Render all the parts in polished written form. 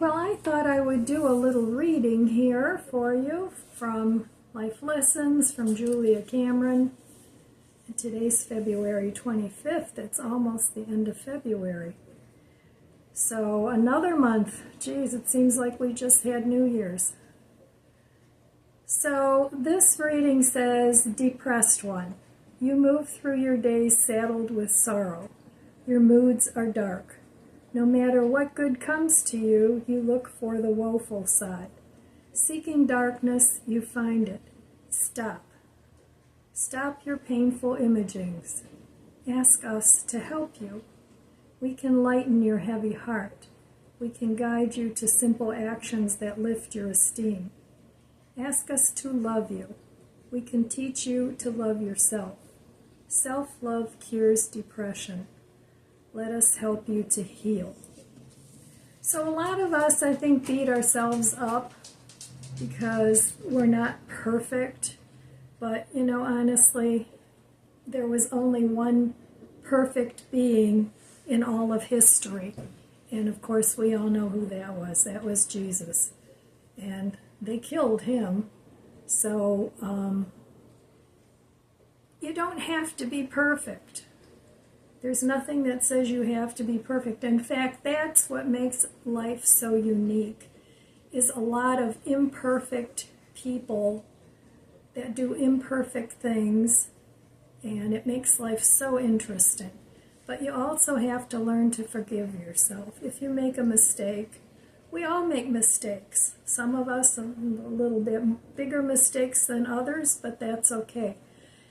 well, I thought I would do a little reading here for you from Life Lessons from Julia Cameron. And today's February 25th. It's almost the end of February. So another month. Geez, it seems like we just had New Year's. So this reading says, Depressed one, you move through your days saddled with sorrow. Your moods are dark. No matter what good comes to you, you look for the woeful side. Seeking darkness, you find it. Stop. Stop your painful imagings. Ask us to help you. We can lighten your heavy heart. We can guide you to simple actions that lift your esteem. Ask us to love you. We can teach you to love yourself. Self-love cures depression. Let us help you to heal. So a lot of us, I think, beat ourselves up because we're not perfect. But, honestly, there was only one perfect being in all of history. And, of course, we all know who that was. That was Jesus. And they killed him. So you don't have to be perfect. There's nothing that says you have to be perfect. In fact, that's what makes life so unique, is a lot of imperfect people that do imperfect things, and it makes life so interesting. But you also have to learn to forgive yourself. If you make a mistake, we all make mistakes. Some of us a little bit bigger mistakes than others, but that's okay.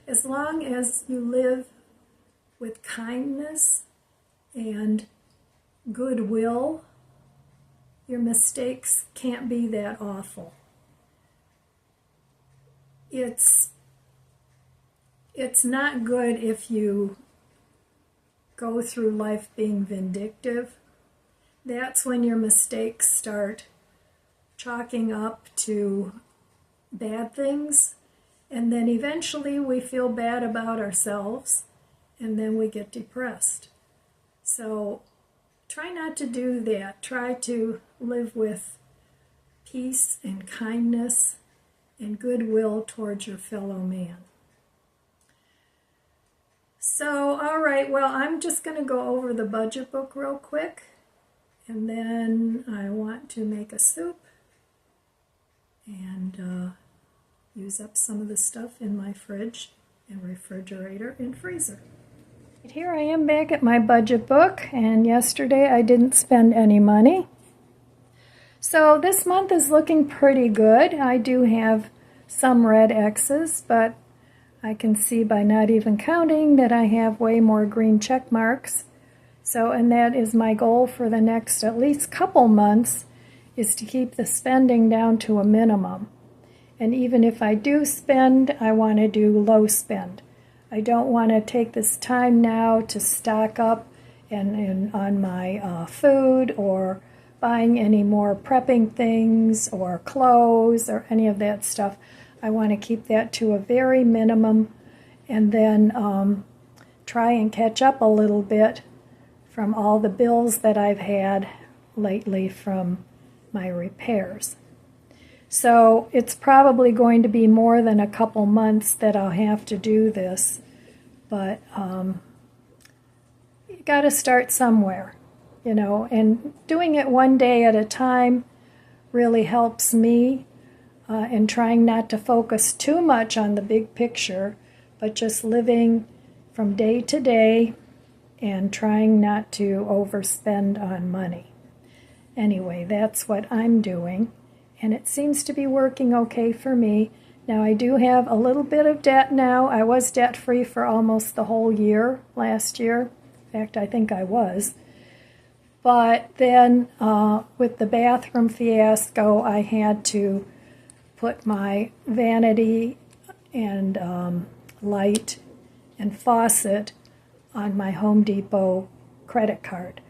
As long as you live with kindness and goodwill, your mistakes can't be that awful. It's not good if you go through life being vindictive. That's when your mistakes start chalking up to bad things, and then eventually we feel bad about ourselves, and then we get depressed. So try not to do that. Try to live with peace and kindness and goodwill towards your fellow man. So, all right, well, I'm just going to go over the budget book real quick, and then I want to make a soup and use up some of the stuff in my fridge and refrigerator and freezer. Here I am back at my budget book, and yesterday I didn't spend any money. So this month is looking pretty good. I do have some red X's, but I can see by not even counting that I have way more green check marks. So, and that is my goal for the next at least couple months, is to keep the spending down to a minimum. And even if I do spend, I want to do low spend. I don't want to take this time now to stock up on my food or buying any more prepping things or clothes or any of that stuff. I want to keep that to a very minimum, and then try and catch up a little bit from all the bills that I've had lately from my repairs. So it's probably going to be more than a couple months that I'll have to do this, but you got to start somewhere, and doing it one day at a time really helps me, and trying not to focus too much on the big picture, but just living from day to day and trying not to overspend on money. Anyway, that's what I'm doing, and it seems to be working okay for me. Now, I do have a little bit of debt now. I was debt-free for almost the whole year last year. In fact, I think I was. But then with the bathroom fiasco, I had to put my vanity and light and faucet on my Home Depot credit card.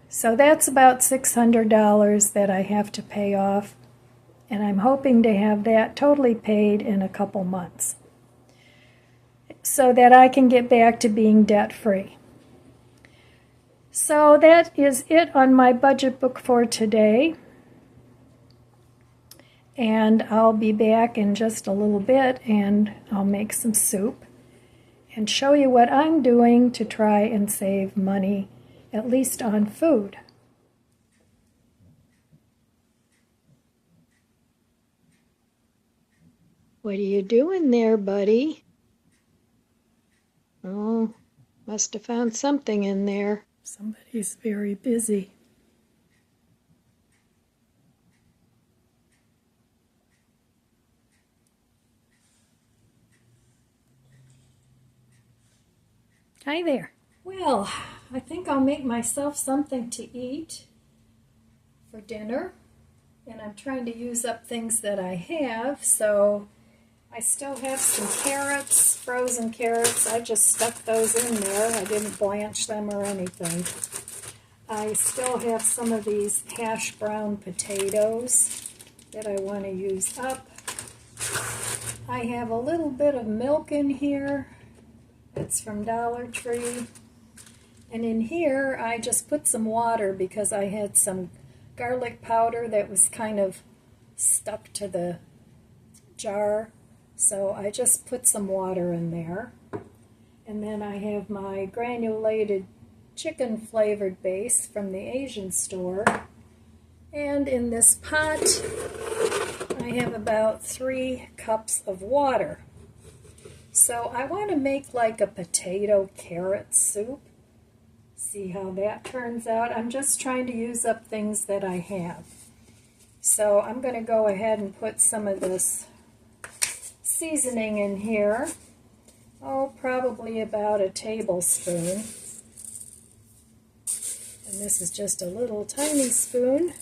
So that's about $600 that I have to pay off, and I'm hoping to have that totally paid in a couple months so that I can get back to being debt-free. So that is it on my budget book for today. And I'll be back in just a little bit and I'll make some soup and show you what I'm doing to try and save money, at least on food. What are you doing there, buddy? Oh, must have found something in there. Somebody's very busy. Hi there. Well, I think I'll make myself something to eat for dinner. And I'm trying to use up things that I have, so I still have some carrots, frozen carrots. I just stuck those in there. I didn't blanch them or anything. I still have some of these hash brown potatoes that I want to use up. I have a little bit of milk in here. It's from Dollar Tree. And in here, I just put some water because I had some garlic powder that was kind of stuck to the jar. So I just put some water in there. And then I have my granulated chicken flavored base from the Asian store. And in this pot, I have about 3 cups of water. So I want to make like a potato carrot soup. See how that turns out. I'm just trying to use up things that I have. So I'm going to go ahead and put some of this seasoning in here. Oh, probably about a tablespoon. And this is just a little tiny spoon.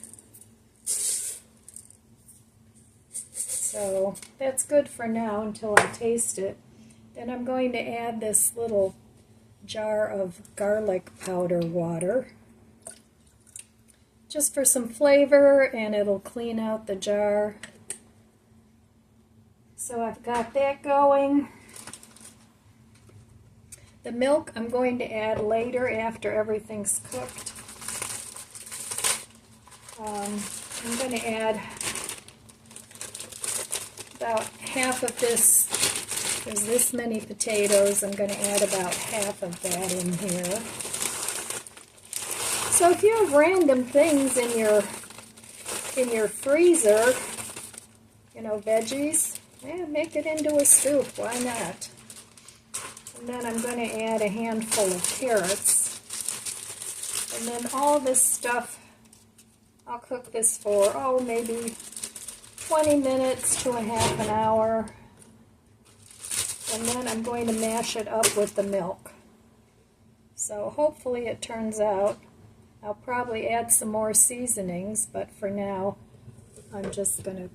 So that's good for now until I taste it. Then I'm going to add this little jar of garlic powder water, just for some flavor, and it'll clean out the jar. So I've got that going. The milk I'm going to add later after everything's cooked. I'm going to add about half of this. There's this many potatoes. I'm going to add about half of that in here. So if you have random things in your freezer, you know, veggies, yeah, make it into a soup. Why not? And then I'm going to add a handful of carrots. And then all this stuff, I'll cook this for, oh, maybe 20 minutes to a half an hour. And then I'm going to mash it up with the milk. So hopefully it turns out. I'll probably add some more seasonings, but for now I'm just going to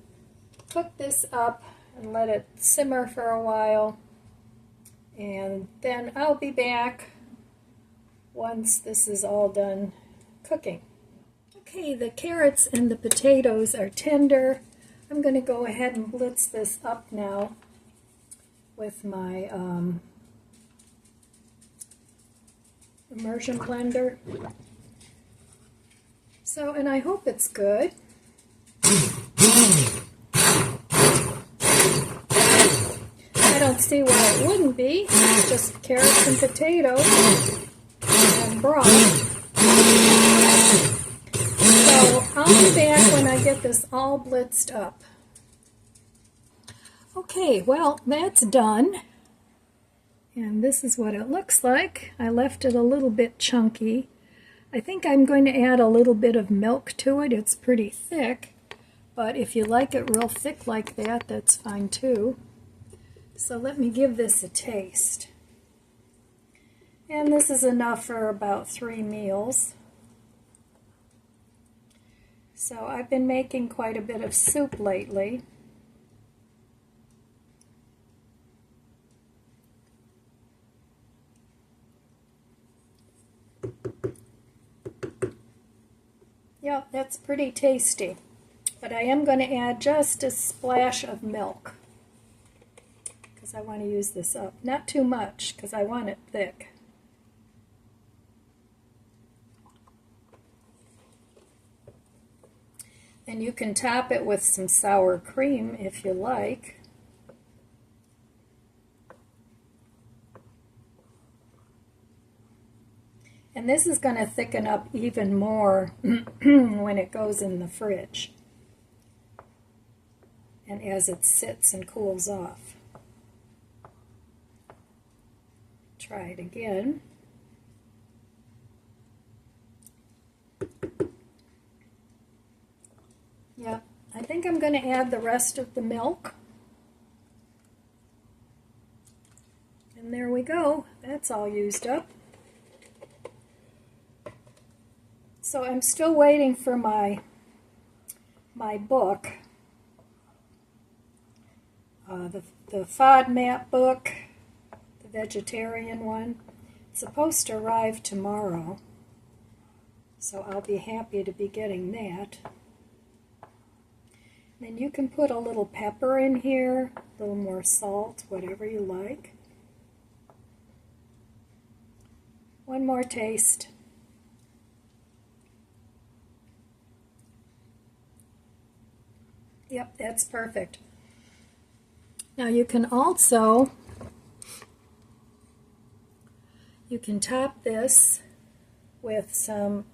cook this up and let it simmer for a while. And then I'll be back once this is all done cooking. Okay, the carrots and the potatoes are tender. I'm going to go ahead and blitz this up now with my immersion blender. So, and I hope it's good. I don't see why it wouldn't be. It's just carrots and potatoes and broth. So I'll be back when I get this all blitzed up. Okay, well, that's done. And this is what it looks like. I left it a little bit chunky. I think I'm going to add a little bit of milk to it. It's pretty thick, but if you like it real thick like that, that's fine too. So let me give this a taste. And this is enough for about 3 meals. So I've been making quite a bit of soup lately. Yep, that's pretty tasty. But I am going to add just a splash of milk because I want to use this up. Not too much because I want it thick. And you can top it with some sour cream if you like. And this is going to thicken up even more when it goes in the fridge and as it sits and cools off. Try it again. Yeah, I think I'm going to add the rest of the milk. And there we go. That's all used up. So I'm still waiting for my book, the FODMAP book, the vegetarian one. It's supposed to arrive tomorrow, so I'll be happy to be getting that. Then you can put a little pepper in here, a little more salt, whatever you like. One more taste. Yep, that's perfect. Now you can also, top this with some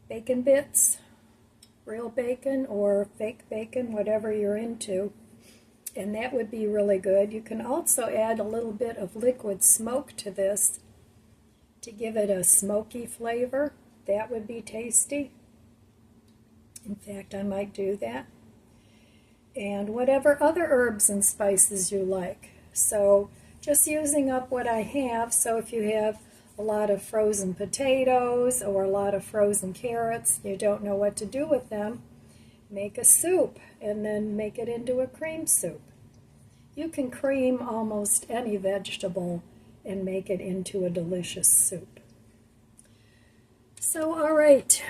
bacon bits, real bacon or fake bacon, whatever you're into, and that would be really good. You can also add a little bit of liquid smoke to this to give it a smoky flavor. That would be tasty. In fact, I might do that. And whatever other herbs and spices you like. So just using up what I have. So if you have a lot of frozen potatoes or a lot of frozen carrots, you don't know what to do with them, make a soup and then make it into a cream soup. You can cream almost any vegetable and make it into a delicious soup. So, all right.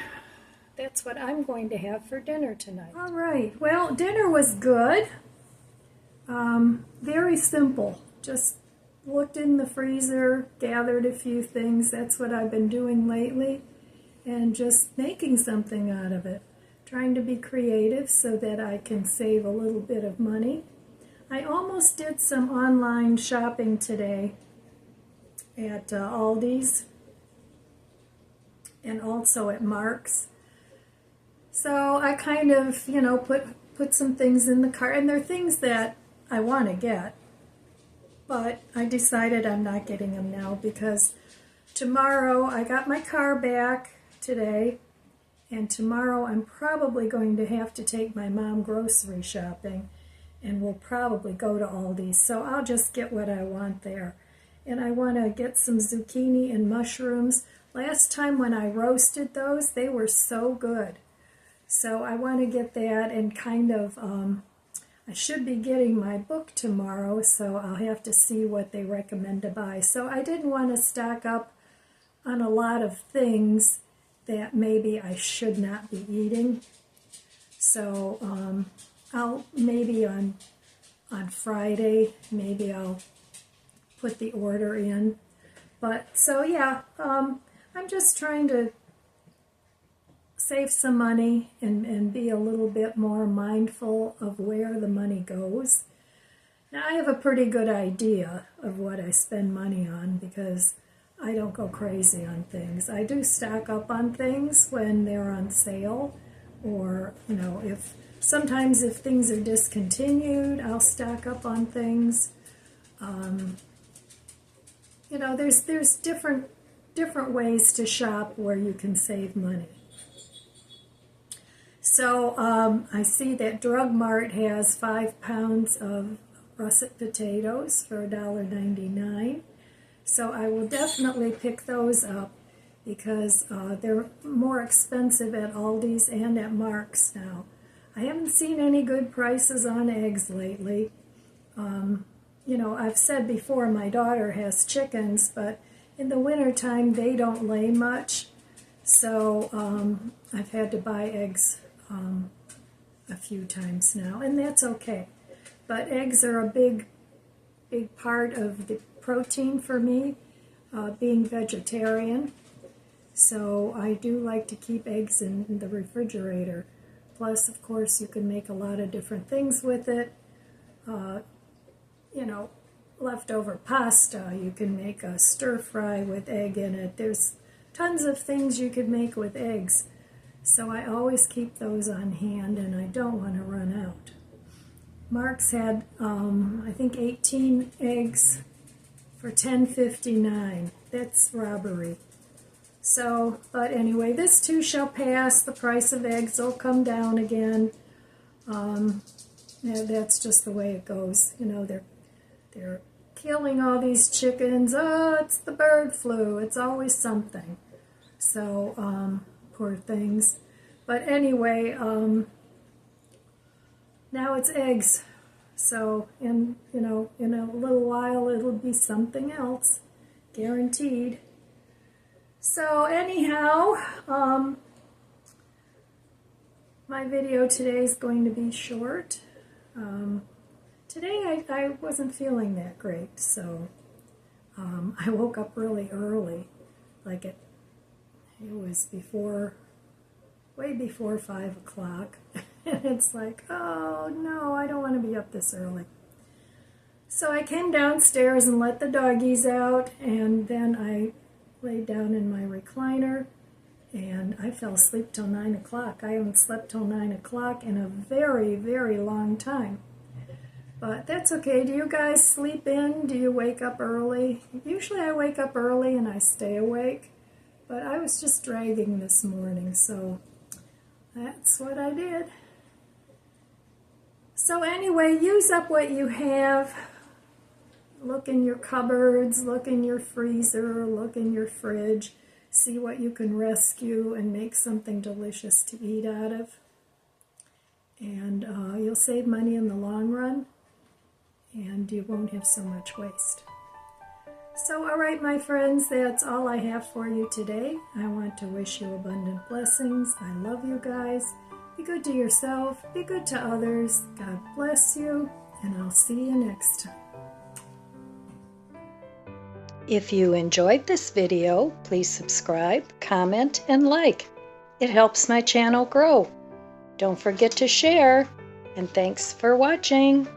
That's what I'm going to have for dinner tonight. All right, well, dinner was good. Very simple. Just looked in the freezer, gathered a few things. That's what I've been doing lately. And just making something out of it. Trying to be creative so that I can save a little bit of money. I almost did some online shopping today at Aldi's and also at Mark's. So I kind of, put some things in the cart, and they're things that I want to get, but I decided I'm not getting them now because tomorrow, I got my car back today, and tomorrow I'm probably going to have to take my mom grocery shopping, and we'll probably go to Aldi's, so I'll just get what I want there. And I want to get some zucchini and mushrooms. Last time when I roasted those, they were so good. So I want to get that and kind of, I should be getting my book tomorrow, so I'll have to see what they recommend to buy. So I didn't want to stock up on a lot of things that maybe I should not be eating. So I'll maybe on Friday, maybe I'll put the order in. But so yeah, I'm just trying to save some money and be a little bit more mindful of where the money goes. Now I have a pretty good idea of what I spend money on because I don't go crazy on things. I do stock up on things when they're on sale, or sometimes if things are discontinued, I'll stock up on things. There's different ways to shop where you can save money. So I see that Drug Mart has 5 pounds of russet potatoes for $1.99. So I will definitely pick those up because they're more expensive at Aldi's and at Mark's now. I haven't seen any good prices on eggs lately. I've said before my daughter has chickens, but in the wintertime they don't lay much. So I've had to buy eggs a few times now, and that's okay. But eggs are a big part of the protein for me, being vegetarian. So I do like to keep eggs in the refrigerator Plus, of course, you can make a lot of different things with it. You know, leftover pasta, you can make a stir fry with egg in it. There's tons of things you could make with eggs. So I always keep those on hand, and I don't want to run out. Mark's had, I think, 18 eggs for $10.59. That's robbery. So, but anyway, this too shall pass. The price of eggs will come down again. Yeah, that's just the way it goes. You know, they're killing all these chickens. Oh, it's the bird flu. It's always something. So, poor things. But anyway, now it's eggs. So, in a little while, it'll be something else, guaranteed. So anyhow, my video today is going to be short. Today I wasn't feeling that great, so I woke up really early, like it was way before 5 o'clock, and it's like, oh no, I don't want to be up this early. So I came downstairs and let the doggies out, and then I laid down in my recliner, and I fell asleep till 9 o'clock. I haven't slept till 9 o'clock in a very, very long time. But that's okay. Do you guys sleep in? Do you wake up early? Usually I wake up early and I stay awake, but I was just dragging this morning, so that's what I did. So anyway, use up what you have. Look in your cupboards, look in your freezer, look in your fridge, see what you can rescue and make something delicious to eat out of. And you'll save money in the long run, and you won't have so much waste. So, all right, my friends, that's all I have for you today. I want to wish you abundant blessings. I love you guys. Be good to yourself, be good to others. God bless you, and I'll see you next time. If you enjoyed this video, please subscribe, comment, and like. It helps my channel grow. Don't forget to share, and thanks for watching.